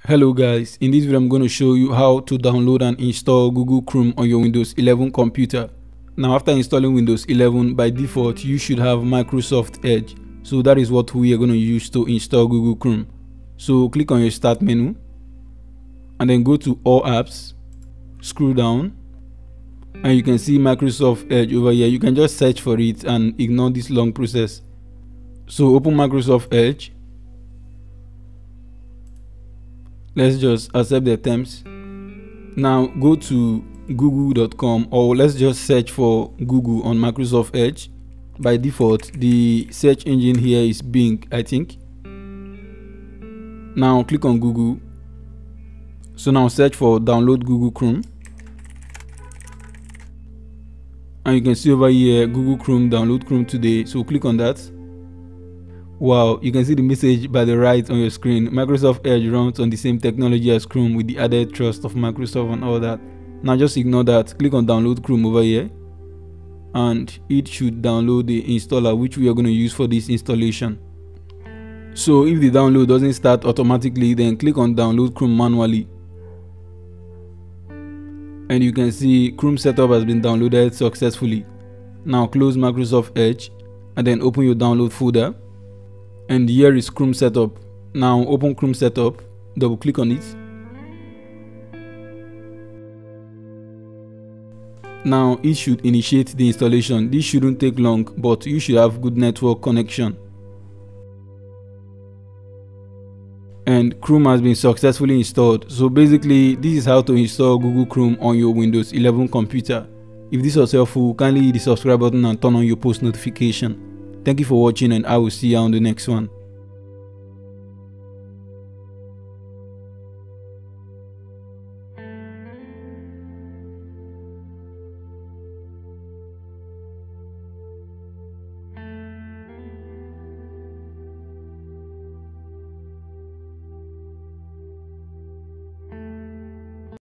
Hello guys, in this video I'm going to show you how to download and install Google Chrome on your Windows 11 computer. Now after installing Windows 11, by default you should have Microsoft Edge. So that is what we are going to use to install Google Chrome. So click on your start menu and then go to all apps, scroll down and you can see Microsoft Edge over here. You can just search for it and ignore this long process. So open Microsoft Edge. Let's just accept the terms. Now go to google.com, or let's just search for Google on Microsoft Edge. By default the search engine here is Bing, I think. Now click on Google. So now search for download Google Chrome and you can see over here Google Chrome, download Chrome today. So click on that. Wow, you can see the message by the right on your screen. Microsoft Edge runs on the same technology as Chrome with the added trust of Microsoft and all that. Now just ignore that. Click on download Chrome over here and it should download the installer which we are going to use for this installation. So if the download doesn't start automatically, then click on download Chrome manually. And you can see Chrome setup has been downloaded successfully. Now close Microsoft Edge and then open your download folder. And here is Chrome setup. Now open Chrome setup, double click on it. Now it should initiate the installation. This shouldn't take long, but you should have good network connection. And Chrome has been successfully installed. So basically this is how to install Google Chrome on your Windows 11 computer. If this was helpful, kindly hit the subscribe button and turn on your post notification. Thank you for watching and I will see you on the next one.